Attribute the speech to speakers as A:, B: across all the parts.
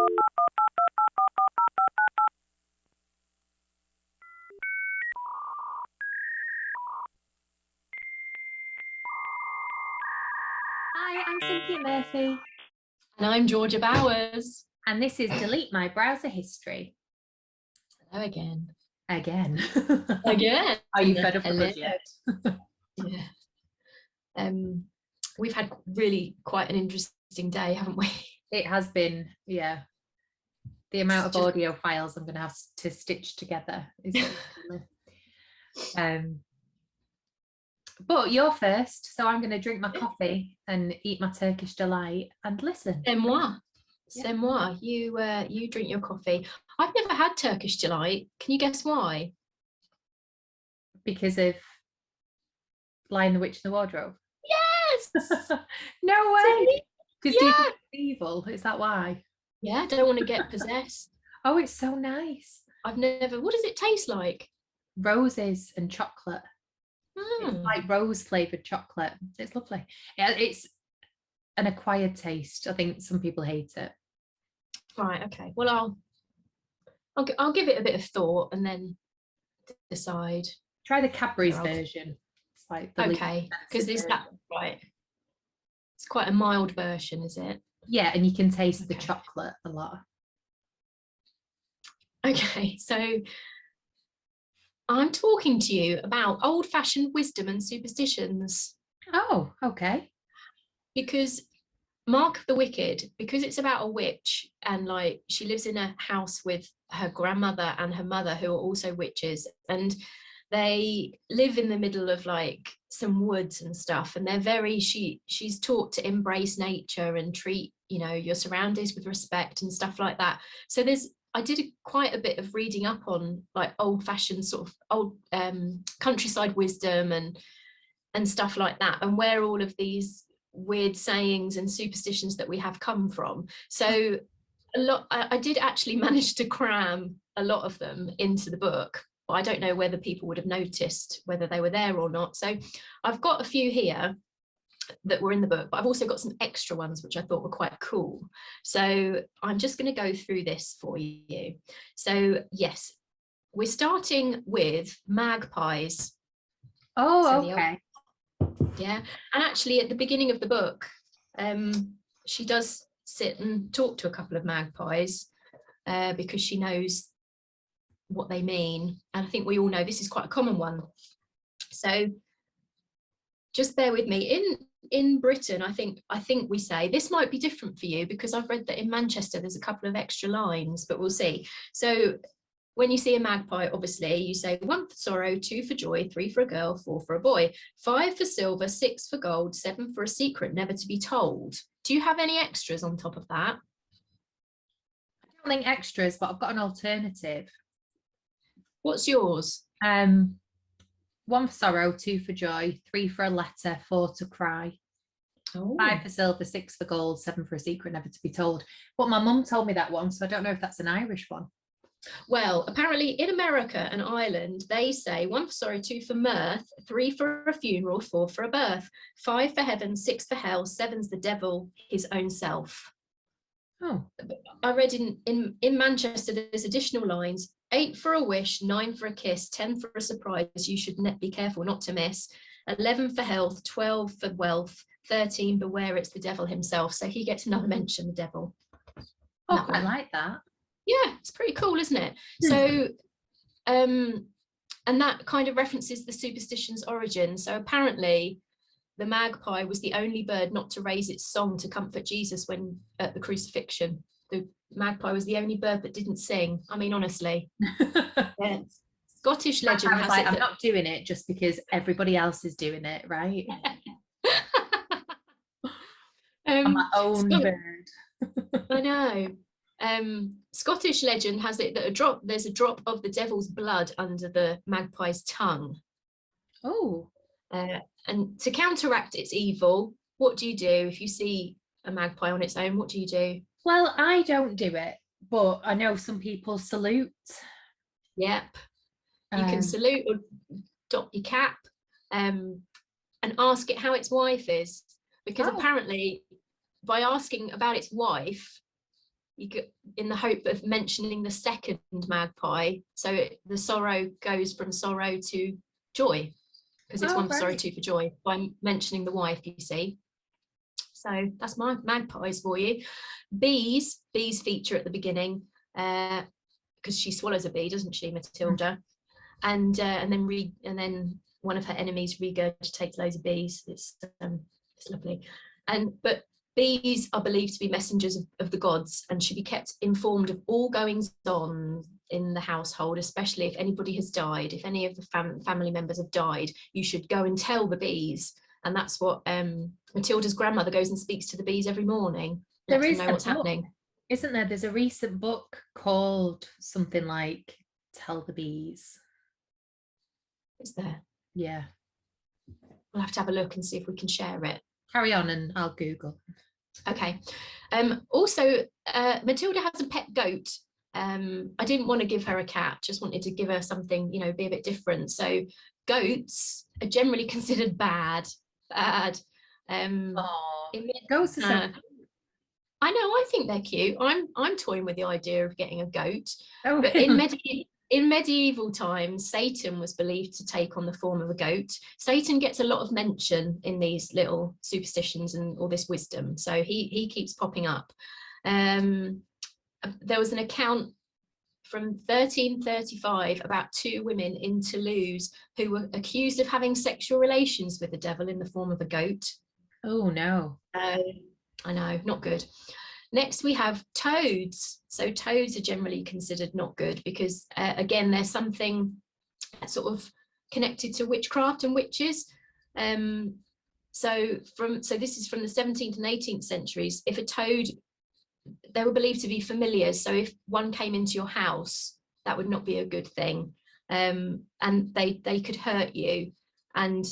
A: Hi, I'm Cynthia Murphy.
B: And I'm Georgia Bowers.
A: And this is Delete My Browser History.
B: Hello again.
A: Again.
B: Again.
A: Are you fed up with us yet?
B: Yeah. We've had really quite an interesting day, haven't we?
A: It has been, yeah. The amount of audio files I'm going to have to stitch together is but you're first, so I'm going to drink my coffee and eat my Turkish delight and listen.
B: C'est moi. C'est moi. You drink your coffee. I've never had Turkish delight. Can you guess why?
A: Because of Lion the Witch in the Wardrobe?
B: Yes!
A: No way! Because
B: yeah.
A: evil, is that why?
B: Yeah, I don't want to get possessed.
A: Oh, it's so nice.
B: I've never, what does it taste like?
A: Roses and chocolate. It's like rose flavored chocolate. It's lovely. Yeah, it's an acquired taste. I think some people hate it.
B: Right. Okay. Well, I'll give it a bit of thought and then decide.
A: Try the Cadbury's version. It's like the
B: okay, because is that right? It's quite a mild version, is it?
A: Yeah, and you can taste the chocolate a lot.
B: Okay, so I'm talking to you about old-fashioned wisdom and superstitions.
A: Oh, okay.
B: Because Mark of the Wicked, because it's about a witch and like she lives in a house with her grandmother and her mother who are also witches, and they live in the middle of like some woods and stuff, and they're very she's taught to embrace nature and treat your surroundings with respect and stuff like that. So I did quite a bit of reading up on like old-fashioned sort of old countryside wisdom and stuff like that, and where all of these weird sayings and superstitions that we have come from. So I did actually manage to cram a lot of them into the book, but I don't know whether people would have noticed whether they were there or not. So I've got a few here that were in the book, but I've also got some extra ones which I thought were quite cool. So I'm just going to go through this for you. So yes, we're starting with magpies.
A: Oh, so okay.
B: Yeah, and actually at the beginning of the book, she does sit and talk to a couple of magpies because she knows what they mean, and I think we all know this is quite a common one. So just bear with me. In Britain, I think we say, this might be different for you because I've read that in Manchester there's a couple of extra lines, but we'll see. So when you see a magpie, obviously you say 1 for sorrow, 2 for joy, 3 for a girl, 4 for a boy, 5 for silver, 6 for gold, 7 for a secret never to be told. Do you have any extras on top of that?
A: I don't think extras, but I've got an alternative.
B: What's yours?
A: 1 for sorrow, 2 for joy, 3 for a letter, 4 to cry. Oh. 5 for silver, 6 for gold, 7 for a secret never to be told. But my mum told me that one, so I don't know if that's an Irish one.
B: Well, apparently in America and Ireland, they say 1 for sorrow, 2 for mirth, 3 for a funeral, 4 for a birth, 5 for heaven, 6 for hell, 7's the devil, his own self.
A: Oh.
B: I read in Manchester, there's additional lines: 8 for a wish, 9 for a kiss, 10 for a surprise you should be careful not to miss, 11 for health, 12 for wealth, 13 beware it's the devil himself. So he gets another mention, the devil.
A: Oh, I like that.
B: Yeah, it's pretty cool, isn't it? So and that kind of references the superstition's origin. So apparently the magpie was the only bird not to raise its song to comfort Jesus when at the crucifixion. The magpie was the only bird that didn't sing. I mean, honestly. Yeah. Scottish legend has
A: I'm not doing it just because everybody else is doing it, right? I'm my own bird.
B: I know. Scottish legend has it that there's a drop of the devil's blood under the magpie's tongue.
A: Oh.
B: And to counteract its evil, what do you do if you see a magpie on its own? What do you do?
A: Well, I don't do it, but I know some people salute.
B: Yep. You can salute or dot your cap and ask it how its wife is, because apparently by asking about its wife, you get, in the hope of mentioning the second magpie, so the sorrow goes from sorrow to joy, because it's one for sorrow, two for joy, by mentioning the wife, you see. So that's my magpies for you. Bees feature at the beginning, because she swallows a bee, doesn't she, Matilda? And then one of her enemies regurgitates loads of bees. It's lovely. But bees are believed to be messengers of the gods and should be kept informed of all goings on in the household, especially if anybody has died. If any of the family members have died, you should go and tell the bees. And that's what Matilda's grandmother goes and speaks to the bees every morning.
A: There is
B: know what's happening.
A: Isn't there? There's a recent book called something like Tell the Bees.
B: Is there?
A: Yeah.
B: We'll have to have a look and see if we can share it.
A: Carry on and I'll Google.
B: Okay. Also, Matilda has a pet goat. I didn't want to give her a cat, just wanted to give her something, be a bit different. So goats are generally considered bad. Goats are so I know, I think they're cute. I'm toying with the idea of getting a goat.
A: Oh,
B: but in medieval times, Satan was believed to take on the form of a goat. Satan gets a lot of mention in these little superstitions and all this wisdom. So he keeps popping up. There was an account from 1335 about 2 women in Toulouse who were accused of having sexual relations with the devil in the form of a goat.
A: Oh, no.
B: I know, not good. Next, we have toads. So toads are generally considered not good because, again, there's something sort of connected to witchcraft and witches. So this is from the 17th and 18th centuries. If a toad, they were believed to be familiars. So if one came into your house, that would not be a good thing. And they could hurt you. And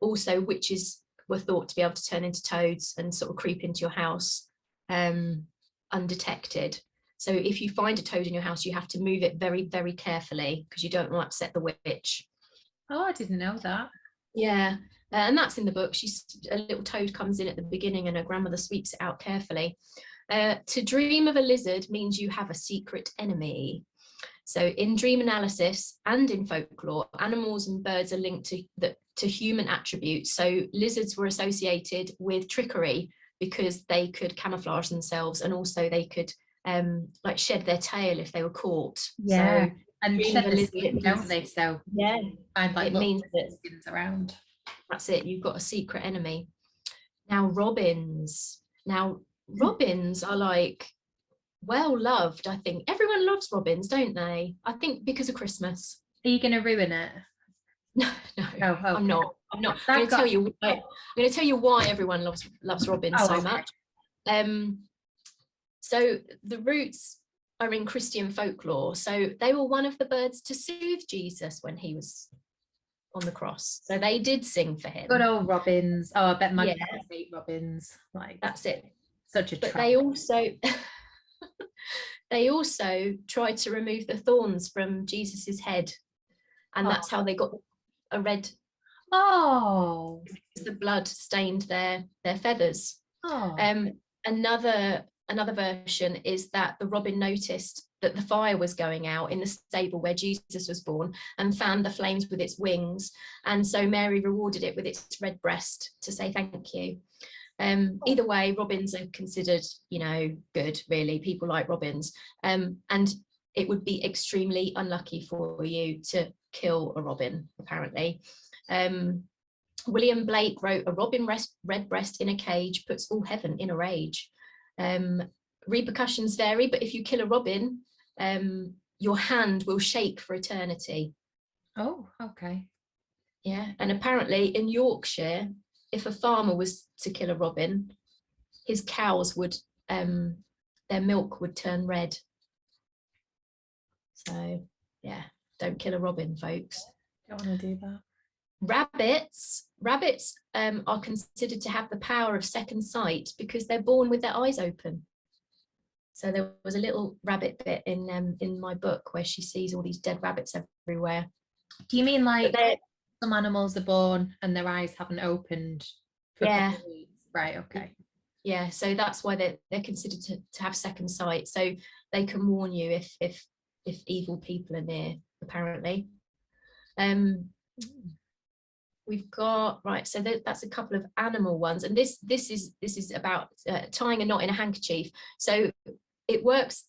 B: also witches were thought to be able to turn into toads and sort of creep into your house undetected. So if you find a toad in your house, you have to move it very, very carefully because you don't want to upset the witch.
A: Oh, I didn't know that.
B: Yeah, and that's in the book. A little toad comes in at the beginning and her grandmother sweeps it out carefully. To dream of a lizard means you have a secret enemy. So in dream analysis and in folklore, animals and birds are linked to human attributes. So lizards were associated with trickery because they could camouflage themselves, and also they could like shed their tail if they were caught.
A: Yeah,
B: so
A: and shed the skin, don't they? So
B: yeah,
A: find like
B: it means that
A: skins around.
B: That's it. You've got a secret enemy. Now robins. Robins are like well loved. I think everyone loves robins, don't they? I think because of Christmas.
A: Are you going to ruin it?
B: No,
A: Oh, okay.
B: I'm not. I'm going to tell you. I'm going to tell you why everyone loves robins so much. So the roots are in Christian folklore. So they were one of the birds to soothe Jesus when he was on the cross. So they did sing for him.
A: Good old robins. Oh, I bet my hate robins. Like
B: that's it.
A: Such a.
B: But they also tried to remove the thorns from Jesus's head, and that's how they got a red.
A: Oh,
B: the blood stained their feathers.
A: Oh.
B: Another version is that the robin noticed that the fire was going out in the stable where Jesus was born and fanned the flames with its wings, and so Mary rewarded it with its red breast to say thank you. Either way, robins are considered, good, really. People like robins, and it would be extremely unlucky for you to kill a robin, apparently. William Blake wrote, "A robin redbreast in a cage puts all heaven in a rage." Repercussions vary, but if you kill a robin, your hand will shake for eternity.
A: Oh, okay.
B: Yeah, and apparently in Yorkshire, if a farmer was to kill a robin, his cows would, their milk would turn red. So, yeah, don't kill a robin, folks.
A: Don't want to do that.
B: Rabbits are considered to have the power of second sight because they're born with their eyes open. So there was a little rabbit bit in my book where she sees all these dead rabbits everywhere.
A: Do you mean like some animals are born and their eyes haven't opened?
B: Yeah.
A: Right, okay.
B: Yeah, so that's why they're considered to have second sight, so they can warn you if evil people are near, apparently. We've got, right, so that's a couple of animal ones, and this is about tying a knot in a handkerchief. So it works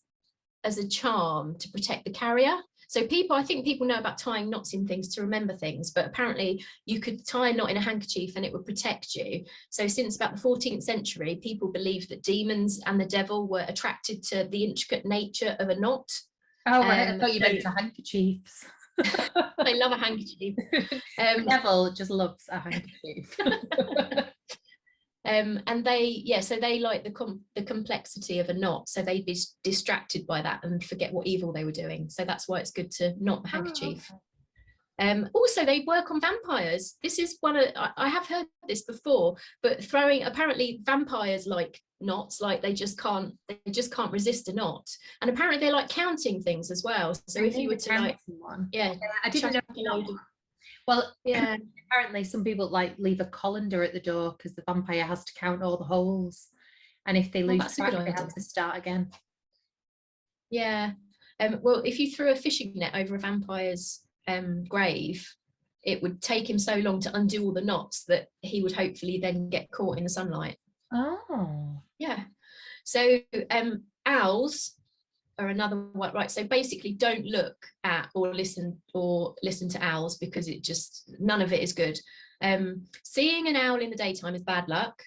B: as a charm to protect the carrier. So I think people know about tying knots in things to remember things, but apparently you could tie a knot in a handkerchief and it would protect you. So since about the 14th century, people believed that demons and the devil were attracted to the intricate nature of a knot.
A: Oh, right. I thought you meant to handkerchiefs.
B: I love a handkerchief.
A: The devil just loves a handkerchief.
B: And they like the complexity of a knot, so they'd be distracted by that and forget what evil they were doing. So that's why it's good to knot the handkerchief. Oh, okay. Also, they work on vampires. This is I have heard this before, but apparently vampires like knots, like they just can't resist a knot, and apparently they like counting things as well. So if you were to like,
A: I didn't know. Well, yeah, apparently some people like leave a colander at the door because the vampire has to count all the holes, and if they lose track, they have to start again.
B: Yeah. Well, if you threw a fishing net over a vampire's grave, it would take him so long to undo all the knots that he would hopefully then get caught in the sunlight.
A: Oh.
B: Yeah. So owls are another one, right? So basically don't look at or listen to owls, because none of it is good. Seeing an owl in the daytime is bad luck.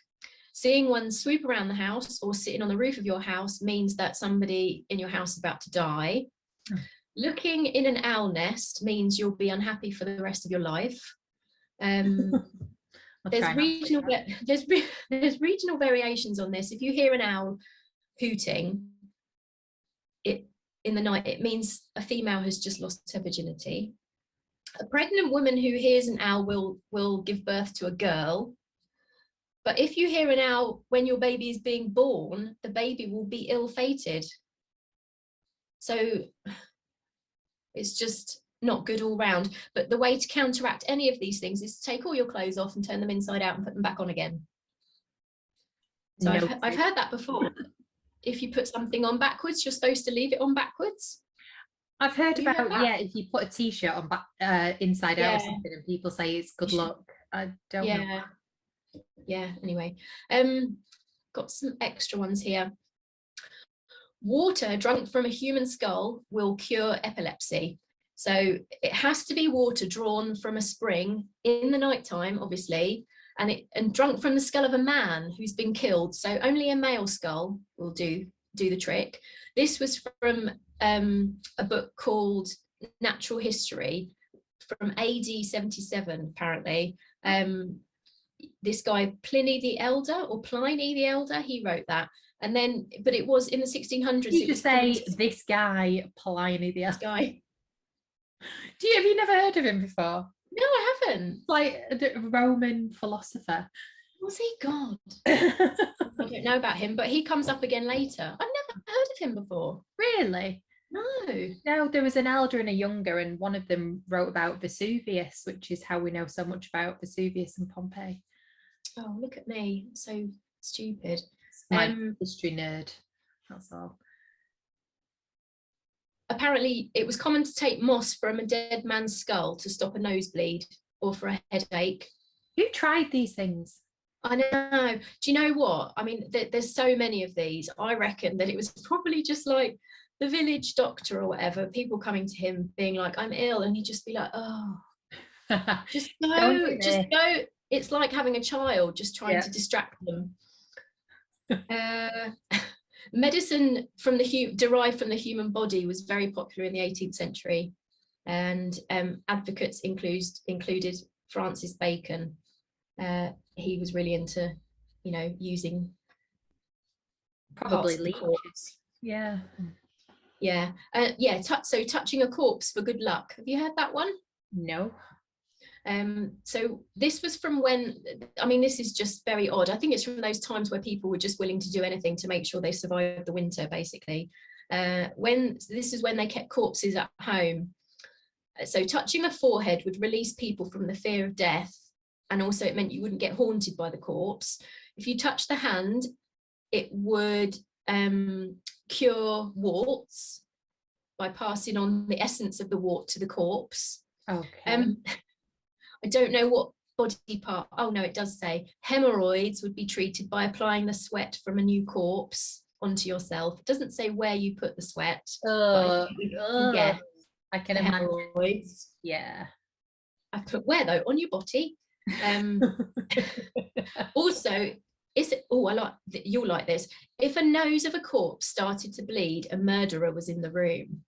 B: Seeing one swoop around the house or sitting on the roof of your house means that somebody in your house is about to die. Looking in an owl nest means you'll be unhappy for the rest of your life. There's regional variations on this. If you hear an owl hooting in the night, it means a female has just lost her virginity. A pregnant woman who hears an owl will give birth to a girl. But if you hear an owl when your baby is being born, the baby will be ill-fated. So it's just not good all round. But the way to counteract any of these things is to take all your clothes off and turn them inside out and put them back on again. So I've heard that before. If you put something on backwards, you're supposed to leave it on backwards.
A: I've heard about, if you put a t-shirt on inside out or something, and people say it's good luck. I don't know.
B: Yeah, anyway. Got some extra ones here. Water drunk from a human skull will cure epilepsy. So it has to be water drawn from a spring in the nighttime, obviously, and drunk from the skull of a man who's been killed. So only a male skull will do the trick. This was from a book called Natural History from AD 77, apparently. This guy Pliny the Elder, he wrote that. And then, but it was in the 1600s.
A: You just say this guy, Pliny the Elder. Have you never heard of him before?
B: No, I haven't.
A: Like a Roman philosopher.
B: Was he God? I don't know about him, but he comes up again later. I've never heard of him before.
A: Really? No, there was an elder and a younger, and one of them wrote about Vesuvius, which is how we know so much about Vesuvius and Pompeii.
B: Oh, look at me, so stupid.
A: My history nerd, that's all.
B: Apparently it was common to take moss from a dead man's skull to stop a nosebleed or for a headache.
A: Who tried these things?
B: I know. Do you know what? I mean, there's so many of these. I reckon that it was probably just like the village doctor or whatever, people coming to him being like, I'm ill, and he'd just be like, oh, just go. It's like having a child, just trying to distract them. Medicine derived from the human body was very popular in the 18th century, and advocates included Francis Bacon. He was really into, using
A: probably leeches.
B: So touching a corpse for good luck. Have you heard that one?
A: No.
B: So this was from when, this is just very odd. I think it's from those times where people were just willing to do anything to make sure they survived the winter, basically. This is when they kept corpses at home. So touching the forehead would release people from the fear of death, and also it meant you wouldn't get haunted by the corpse. If you touch the hand, it would cure warts by passing on the essence of the wart to the corpse.
A: Okay.
B: I don't know what body part. Oh no, it does say hemorrhoids would be treated by applying the sweat from a new corpse onto yourself. It doesn't say where you put the sweat, but yeah,
A: I can imagine.
B: Hemorrhoids.
A: Yeah.
B: I put where though? On your body. Also, is it? Oh, you'll like this. If a nose of a corpse started to bleed, a murderer was in the room.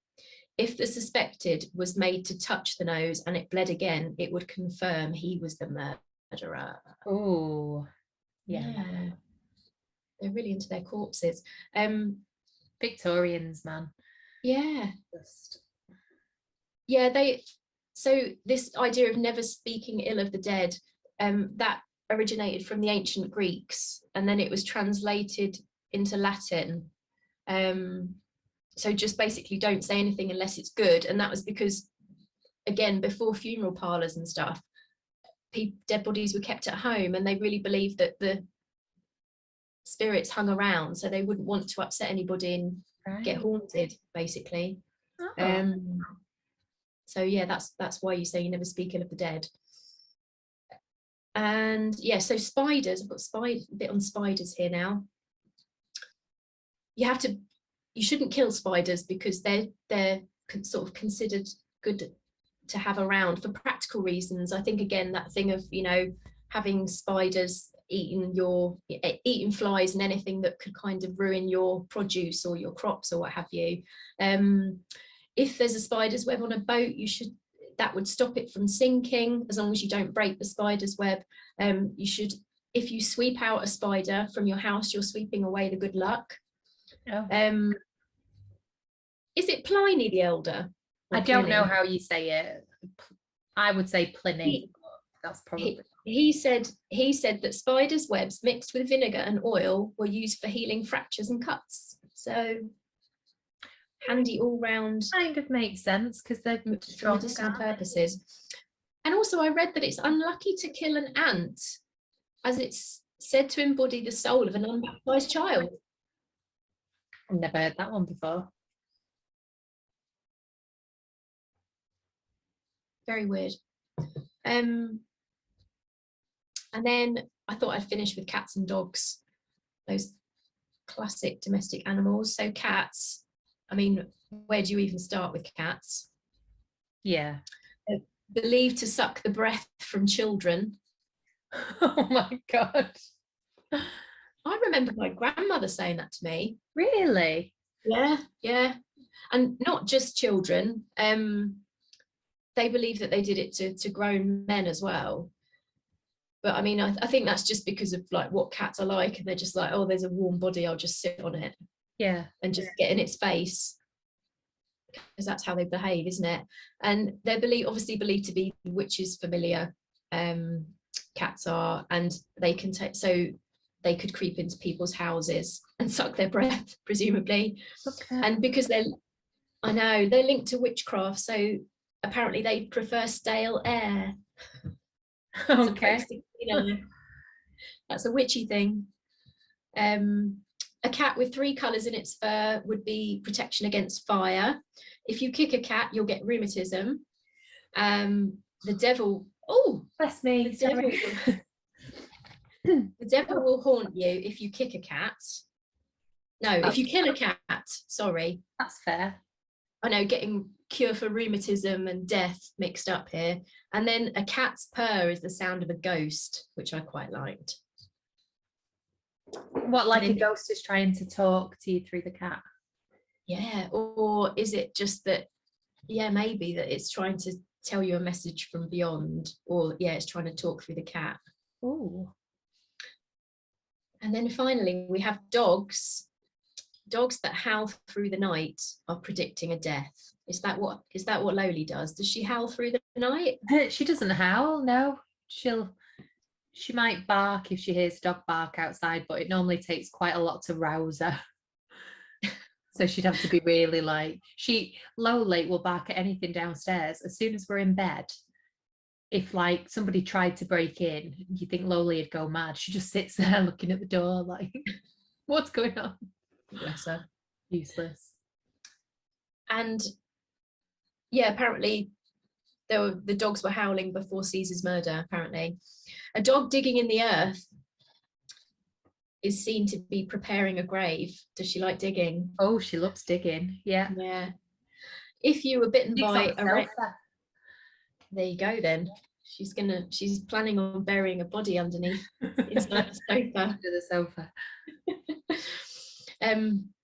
B: If the suspected was made to touch the nose and it bled again, it would confirm he was the murderer.
A: Oh, yeah.
B: They're really into their corpses.
A: Victorians, man.
B: Yeah. Yeah, so this idea of never speaking ill of the dead, that originated from the ancient Greeks, and then it was translated into Latin. So just basically don't say anything unless it's good. And that was because, again, before funeral parlors and stuff, dead bodies were kept at home, and they really believed that the spirits hung around, so they wouldn't want to upset anybody and get haunted, basically. So yeah, that's why you say you never speak ill of the dead. And yeah, so spiders, I've got a bit on spiders here now. You shouldn't kill spiders because they're sort of considered good to have around for practical reasons. I think, again, that thing of, having spiders eating flies and anything that could kind of ruin your produce or your crops or what have you. If there's a spider's web on a boat, that would stop it from sinking, as long as you don't break the spider's web. If you sweep out a spider from your house, you're sweeping away the good luck. Oh. Is it Pliny the Elder?
A: I don't know how you say it. I would say Pliny. That's probably.
B: He said that spiders' webs mixed with vinegar and oil were used for healing fractures and cuts. So handy all round.
A: Kind of makes sense because they're
B: for medicinal purposes. And also, I read that it's unlucky to kill an ant, as it's said to embody the soul of an unbaptized child.
A: I've never heard that one before.
B: Very weird. And then I thought I'd finish with cats and dogs, those classic domestic animals. So cats, I mean, where do you even start with cats?
A: Yeah.
B: They're believed to suck the breath from children.
A: Oh my God.
B: I remember my grandmother saying that to me.
A: Really?
B: Yeah. And not just children. They believe that they did it to grown men as well. But I mean, I think that's just because of like what cats are like, and they're just like, oh, there's a warm body, I'll just sit on it.
A: Yeah.
B: And just get in its face, because that's how they behave, isn't it? And they're obviously believed to be witches' familiar. Cats are, and they can they could creep into people's houses and suck their breath, presumably. Okay. And because they're linked to witchcraft, so apparently they prefer stale air.
A: Okay.
B: That's a witchy thing. A cat with 3 colours in its fur would be protection against fire. If you kick a cat, you'll get rheumatism. The devil. Oh,
A: bless me.
B: The devil will haunt you if you kick a cat. No, if you kill a cat. Sorry.
A: That's fair.
B: I know, getting cure for rheumatism and death mixed up here. And then a cat's purr is the sound of a ghost, which I quite liked.
A: What, like a ghost is trying to talk to you through the cat?
B: Yeah, or is it just that, maybe that it's trying to tell you a message from beyond, or it's trying to talk through the cat.
A: Oh.
B: And then finally, we have dogs. Dogs that howl through the night are predicting a death. Is that what Loli does? Does she howl through the night?
A: She doesn't howl, no. She might bark if she hears a dog bark outside, but it normally takes quite a lot to rouse her. So she'd have to be really Loli will bark at anything downstairs. As soon as we're in bed, if like somebody tried to break in, you think Loli would go mad. She just sits there looking at the door like. What's going on?
B: Bless her.
A: Useless.
B: And yeah, apparently the dogs were howling before Caesar's murder. Apparently, a dog digging in the earth is seen to be preparing a grave. Does she like digging?
A: Oh, she loves digging. Yeah.
B: Yeah. If you were bitten
A: Digs
B: by
A: on the sofa.
B: there you go then. She's planning on burying a body underneath inside the sofa.
A: Under the sofa.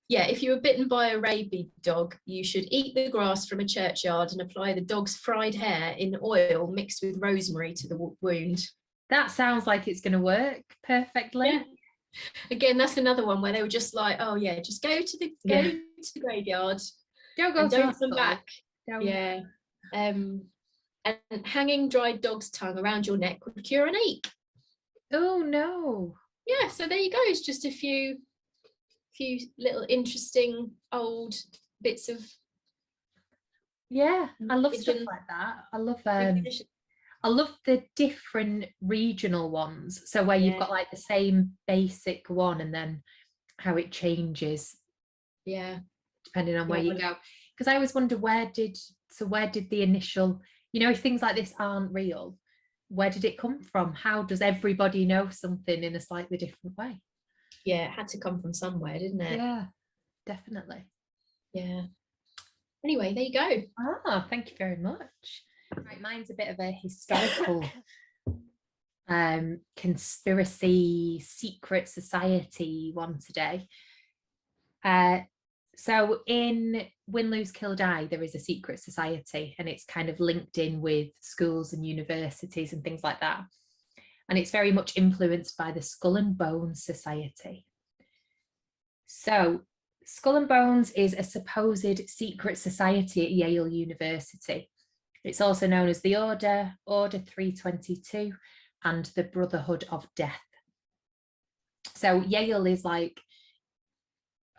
B: Yeah, if you were bitten by a rabid dog, you should eat the grass from a churchyard and apply the dog's fried hair in oil mixed with rosemary to the wound.
A: That sounds like it's going to work perfectly.
B: Yeah. Again, that's another one where they were just like, oh yeah, just go to the graveyard.
A: Don't go to
B: don't come
A: hospital.
B: back.
A: Don't.
B: Yeah. And hanging dried dog's tongue around your neck would cure an ache.
A: Oh no.
B: Yeah, so there you go. It's just a few little interesting old bits of
A: I love stuff
B: religion.
A: like that. I love the different regional ones. So where you've got like the same basic one and then how it changes.
B: Yeah.
A: Depending on where you go. Because I always wonder where did the initial, if things like this aren't real, where did it come from? How does everybody know something in a slightly different way?
B: Yeah, it had to come from somewhere, didn't it?
A: Yeah, definitely.
B: Yeah. Anyway, there you go.
A: Thank you very much. Right, mine's a bit of a historical conspiracy secret society one today. So in Win, Lose, Kill, Die, there is a secret society and it's kind of linked in with schools and universities and things like that. And it's very much influenced by the Skull and Bones Society. So Skull and Bones is a supposed secret society at Yale University. It's also known as the Order 322, and the Brotherhood of Death. So Yale is like,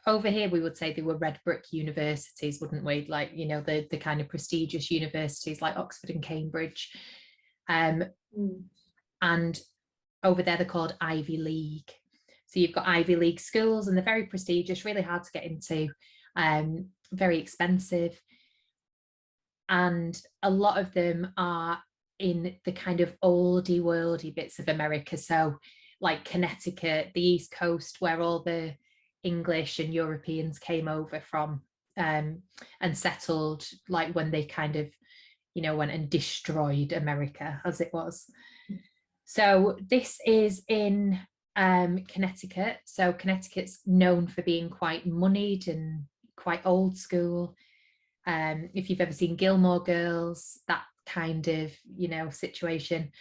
A: over here we would say they were red brick universities, wouldn't we? Like, the kind of prestigious universities like Oxford and Cambridge. And over there they're called Ivy League. So you've got Ivy League schools and they're very prestigious, really hard to get into, very expensive. And a lot of them are in the kind of oldie worldy bits of America. So like Connecticut, the East Coast, where all the English and Europeans came over from and settled, like when they kind of, went and destroyed America as it was. So this is in Connecticut. So Connecticut's known for being quite moneyed and quite old school. If you've ever seen Gilmore Girls, that kind of, situation.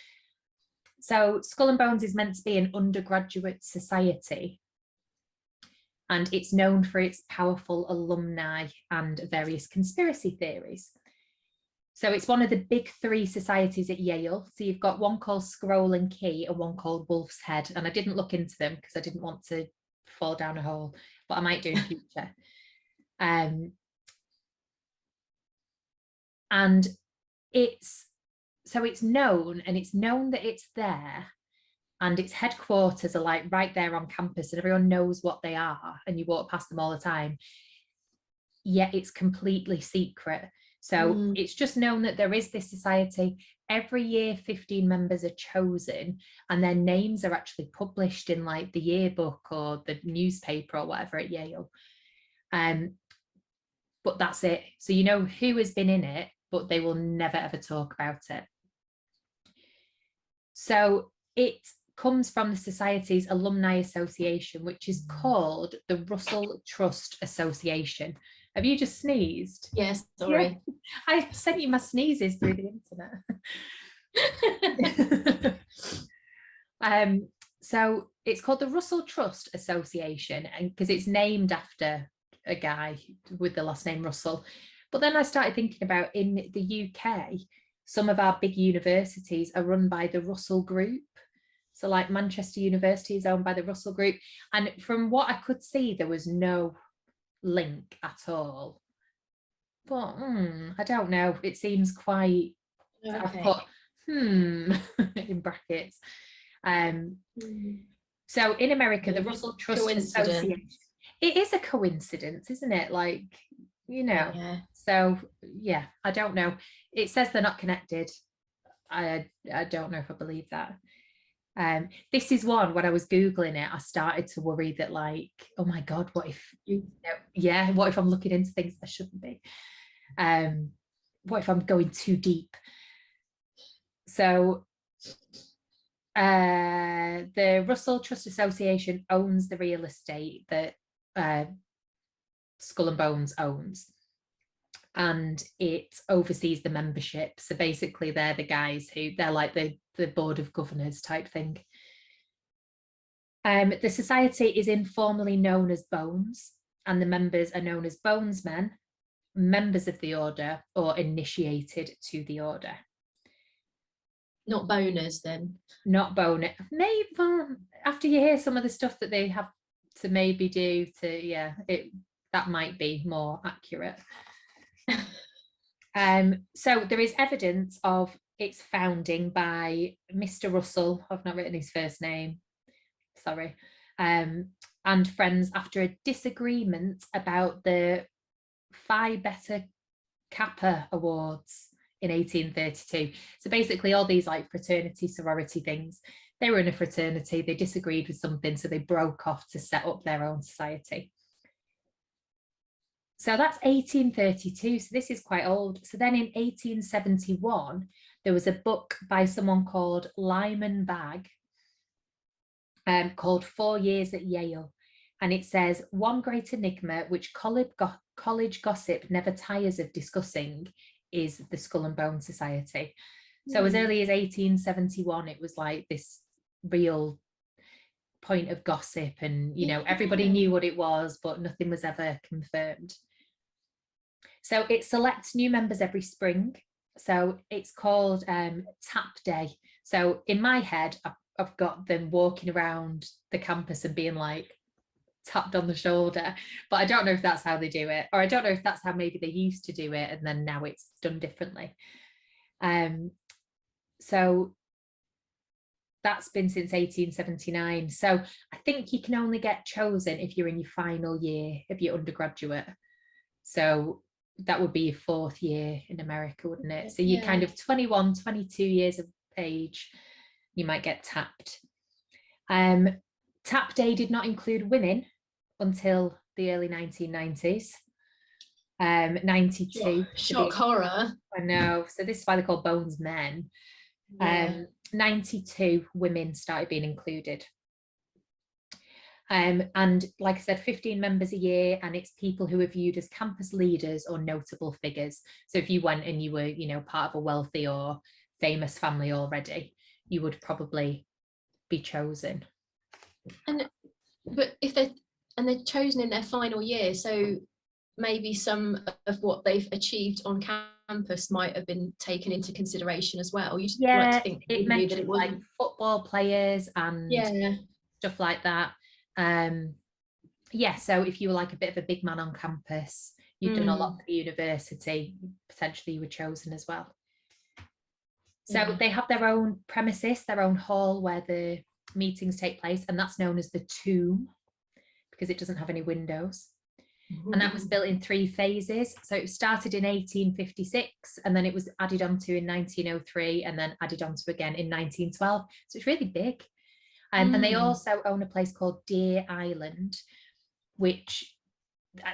A: So Skull and Bones is meant to be an undergraduate society. And it's known for its powerful alumni and various conspiracy theories. So it's one of the big three societies at Yale. So you've got one called Scroll and Key and one called Wolf's Head. And I didn't look into them because I didn't want to fall down a hole, but I might do in future. And it's known that it's there, and its headquarters are like right there on campus and everyone knows what they are and you walk past them all the time, yet it's completely secret. So it's just known that there is this society. Every year 15 members are chosen and their names are actually published in like the yearbook or the newspaper or whatever at Yale. But that's it. So you know who has been in it, but they will never ever talk about it. So it comes from the society's alumni association, which is called the Russell Trust Association. Have you just sneezed?
B: Yes, sorry.
A: Yeah. I sent you my sneezes through the internet. So it's called the Russell Trust Association, and because it's named after a guy with the last name Russell. But then I started thinking about, in the UK, some of our big universities are run by the Russell Group. So like Manchester University is owned by the Russell Group. And from what I could see, there was no link at all. But I don't know. It seems quite, okay. I've put in brackets. So in America, the Russell Trust
B: Coincidence.
A: Association, it is a coincidence, isn't it? Like, you know,
B: Yeah.
A: so yeah, I don't know. It says they're not connected. I don't know if I believe that. This is one, when I was Googling it, I started to worry that, like, oh my God, what if, what if I'm looking into things I shouldn't be? What if I'm going too deep? So the Russell Trust Association owns the real estate that Skull and Bones owns, and it oversees the membership. So basically they're the guys who, they're like the board of governors type thing. The society is informally known as Bones, and the members are known as Bonesmen, members of the order, or initiated to the order.
B: Not boners then.
A: Not boner. Maybe after you hear some of the stuff that they have to maybe do to, that might be more accurate. So there is evidence of its founding by Mr. Russell, I've not written his first name, sorry, and friends after a disagreement about the Phi Beta Kappa Awards in 1832. So basically all these like fraternity, sorority things, they were in a fraternity, they disagreed with something, so they broke off to set up their own society. So that's 1832, so this is quite old. So then in 1871, there was a book by someone called Lyman Bagg, called 4 Years at Yale. And it says, one great enigma which college gossip never tires of discussing is the Skull and Bone Society. So as early as 1871, it was like this real point of gossip, and everybody knew what it was, but nothing was ever confirmed. So it selects new members every spring. So it's called Tap Day. So in my head, I've got them walking around the campus and being like tapped on the shoulder, but I don't know if that's how they do it, or I don't know if that's how maybe they used to do it and then now it's done differently. So that's been since 1879. So I think you can only get chosen if you're in your final year of your undergraduate. So that would be your 4th year in America, wouldn't it? So you're kind of 21, 22 years of age, you might get tapped. Tap Day did not include women until the early 1990s. 92.
B: Shock horror.
A: I know. So this is why they're called Bones Men. 92 women started being included. And like I said, 15 members a year, and it's people who are viewed as campus leaders or notable figures. So if you went and you were, part of a wealthy or famous family already, you would probably be chosen.
B: But if they're chosen in their final year, so maybe some of what they've achieved on campus might have been taken into consideration as well. You like to think
A: it mentioned that like football players and stuff like that. So if you were like a bit of a big man on campus, you've done a lot for the university, potentially you were chosen as well. So they have their own premises, their own hall where the meetings take place, and that's known as the tomb because it doesn't have any windows. And that was built in 3 phases. So it started in 1856, and then it was added onto in 1903, and then added onto again in 1912. So it's really big. And they also own a place called Deer Island, which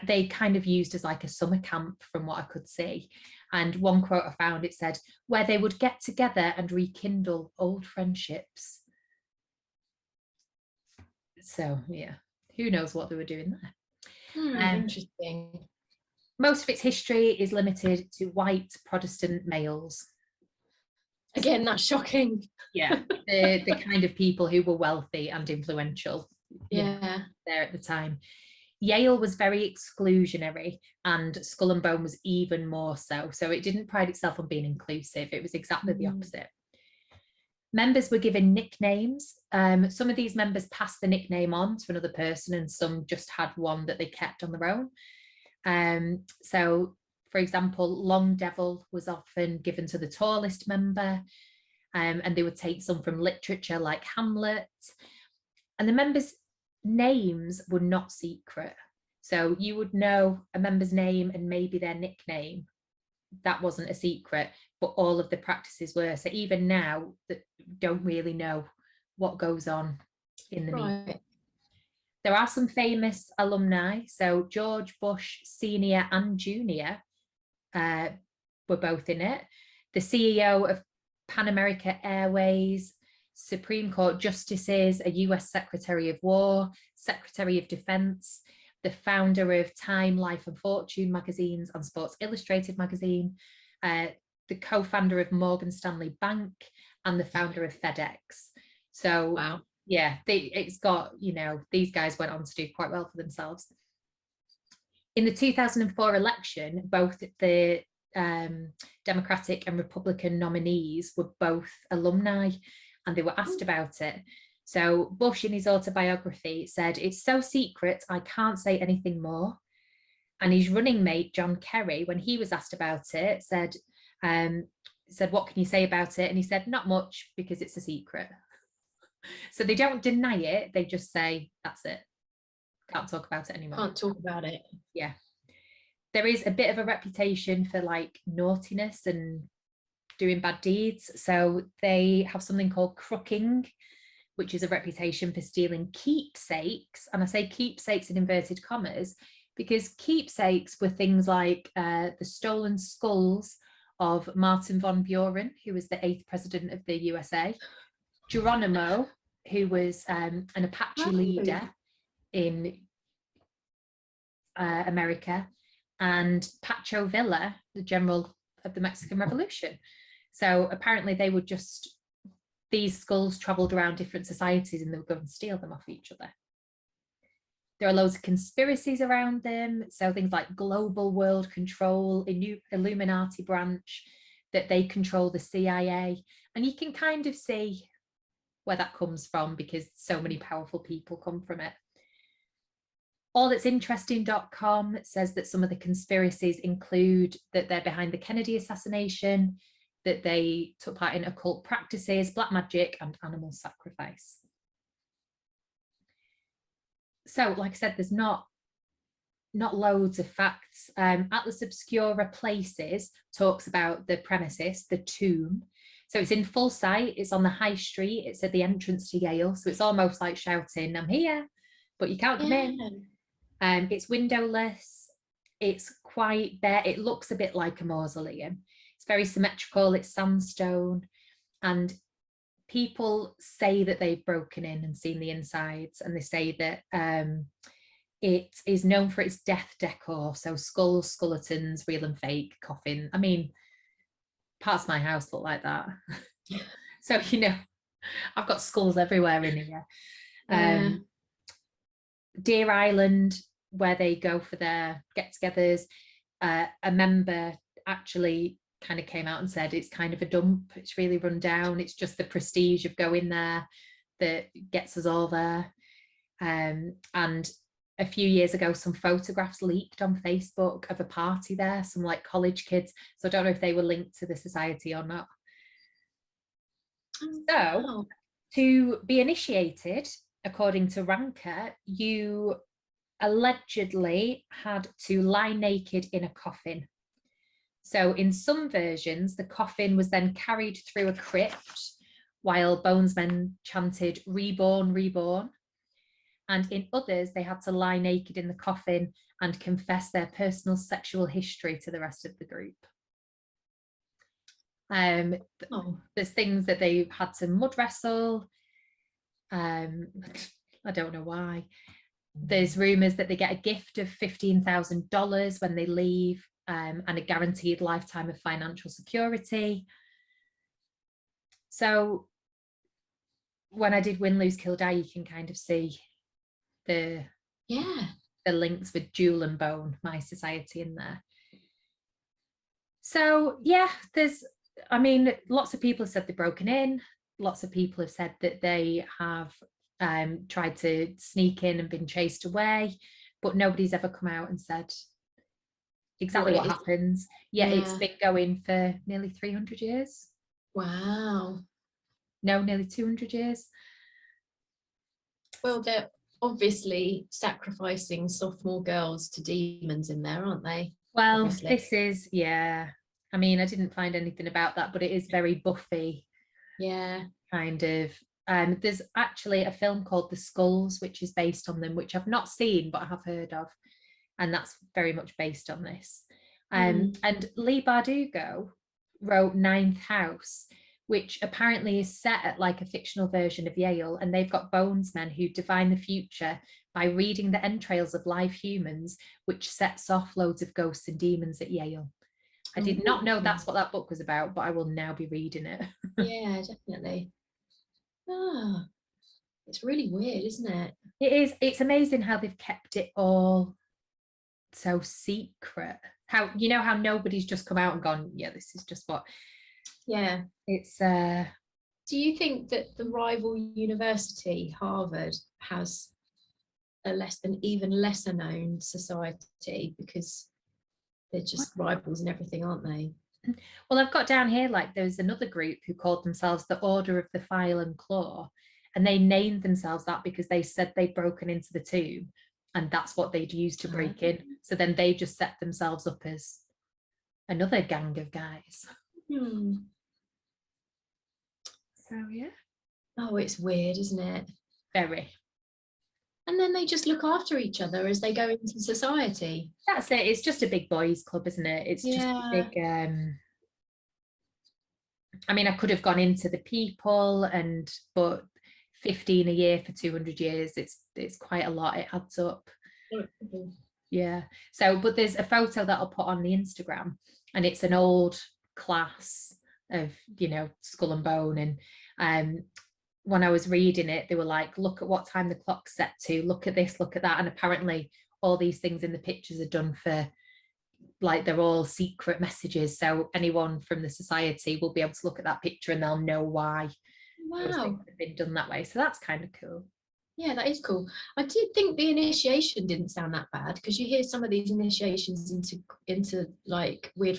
A: they kind of used as like a summer camp from what I could see. And one quote I found, it said, where they would get together and rekindle old friendships. So yeah, who knows what they were doing there.
B: Interesting.
A: Most of its history is limited to white Protestant males.
B: Again, that's shocking.
A: Yeah, the kind of people who were wealthy and influential there at the time. Yale was very exclusionary, and Skull and Bone was even more so. So it didn't pride itself on being inclusive. It was exactly the opposite. Members were given nicknames. Some of these members passed the nickname on to another person, and some just had one that they kept on their own. So, for example, Long Devil was often given to the tallest member, and they would take some from literature like Hamlet. And the members' names were not secret. So you would know a member's name and maybe their nickname. That wasn't a secret, but all of the practices were. So even now, that don't really know what goes on in the meeting. There are some famous alumni. So George Bush Senior and Junior were both in it. The CEO of Pan America Airways, Supreme Court justices, a US Secretary of War, Secretary of Defense, the founder of Time, Life and Fortune magazines and Sports Illustrated magazine, the co-founder of Morgan Stanley Bank, and the founder of FedEx. So wow. Yeah, it's got, you know, these guys went on to do quite well for themselves. In the 2004 election, both the Democratic and Republican nominees were both alumni, and they were asked about it. So Bush, in his autobiography, said, "It's so secret, I can't say anything more." And his running mate, John Kerry, when he was asked about it, said, "What can you say about it?" And he said, "Not much, because it's a secret." So they don't deny it, they just say, "That's it. Can't talk about it anymore."
B: Can't talk about it.
A: Yeah. There is a bit of a reputation for like naughtiness and doing bad deeds. So they have something called crooking, which is a reputation for stealing keepsakes. And I say keepsakes in inverted commas, because keepsakes were things like the stolen skulls of Martin von Buren, who was the 8th president of the USA, Geronimo, who was an Apache leader in America, and Pacho Villa, the general of the Mexican Revolution. So apparently they would just, these skulls traveled around different societies and they would go and steal them off each other. There are loads of conspiracies around them. So things like global world control, a new Illuminati branch, that they control the CIA. And you can kind of see where that comes from because so many powerful people come from it. allthat'sinteresting.com says that some of the conspiracies include that they're behind the Kennedy assassination, that they took part in occult practices, black magic, and animal sacrifice. So, like I said, there's not loads of facts. Atlas Obscura Places talks about the premises, the tomb. So it's in full sight, it's on the high street, it's at the entrance to Yale. So it's almost like shouting, "I'm here, but you can't come in." It's windowless, it's quite bare, it looks a bit like a mausoleum. It's very symmetrical, it's sandstone, and people say that they've broken in and seen the insides, and they say that it is known for its death decor, so skulls, skeletons, real and fake, coffin. I mean, parts of my house look like that. So, you know, I've got skulls everywhere in here. Deer Island, where they go for their get-togethers, a member actually kind of came out and said it's kind of a dump, it's really run down, it's just the prestige of going there that gets us all there. And a few years ago, some photographs leaked on Facebook of a party there, some like college kids. So I don't know if they were linked to the society or not. So to be initiated, according to Ranker, you allegedly had to lie naked in a coffin. So in some versions, the coffin was then carried through a crypt while bonesmen chanted, "Reborn, reborn." And in others, they had to lie naked in the coffin and confess their personal sexual history to the rest of the group. There's things that they had to mud wrestle. I don't know why. There's rumours that they get a gift of $15,000 when they leave, and a guaranteed lifetime of financial security. So when I did Win, Lose, Kill, Die, you can kind of see the links with Jewel and Bone, my society, in there. So yeah, I mean, lots of people have said they've broken in. Lots of people have said that they have tried to sneak in and been chased away, but nobody's ever come out and said exactly what happens. It's been going for nearly 300 years.
B: Wow.
A: No, nearly 200 years.
B: Well, they're obviously sacrificing sophomore girls to demons in there, aren't they?
A: Well,
B: Obviously.
A: this is, yeah. I mean, I didn't find anything about that, but it is very Buffy.
B: Yeah.
A: Kind of. There's actually a film called The Skulls, which is based on them, which I've not seen, but I have heard of. And that's very much based on this. And Leigh Bardugo wrote Ninth House, which apparently is set at like a fictional version of Yale. And they've got bonesmen who divine the future by reading the entrails of live humans, which sets off loads of ghosts and demons at Yale. I did not know that's what that book was about, but I will now be reading it.
B: Yeah, definitely. Oh, it's really weird, isn't it?
A: It is. It's amazing how they've kept it all so secret. How, you know, how nobody's just come out and gone, yeah, this is just what.
B: Yeah.
A: It's
B: do you think that the rival university, Harvard, has an even lesser known society because they're just rivals and everything, aren't they?
A: Well, I've got down here, like, there's another group who called themselves the Order of the File and Claw, and they named themselves that because they said they'd broken into the tomb and that's what they'd used to break in. So then they just set themselves up as another gang of guys. So yeah.
B: Oh, it's weird, isn't it?
A: Very.
B: And then they just look after each other as they go into society.
A: That's it. It's just a big boys club, isn't it? It's just a big I mean, I could have gone into the people, but 15 a year for 200 years, it's quite a lot. It adds up. Yeah. So, but there's a photo that I'll put on the Instagram, and it's an old class of, you know, Skull and Bone. And when I was reading it, they were like, look at what time the clock's set to, look at this, look at that. And apparently all these things in the pictures are done for, like, they're all secret messages. So anyone from the society will be able to look at that picture and they'll know why those things have been done that way. So that's kind of cool.
B: Yeah, that is cool. I did think the initiation didn't sound that bad, because you hear some of these initiations into like weird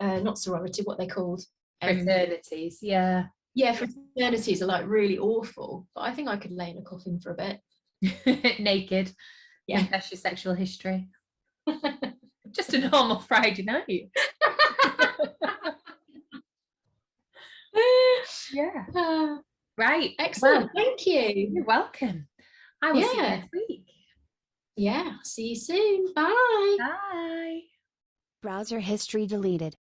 B: not sorority, what they called
A: Fraternities. Yeah.
B: Yeah, fraternities are like really awful, but I think I could lay in a coffin for a
A: bit. Naked. Yeah. Confess your sexual history. Just a normal Friday night. Yeah. Right.
B: Excellent. Well, thank you.
A: You're welcome. I will see you next week.
B: Yeah. See you soon. Bye.
A: Bye.
C: Browser history deleted.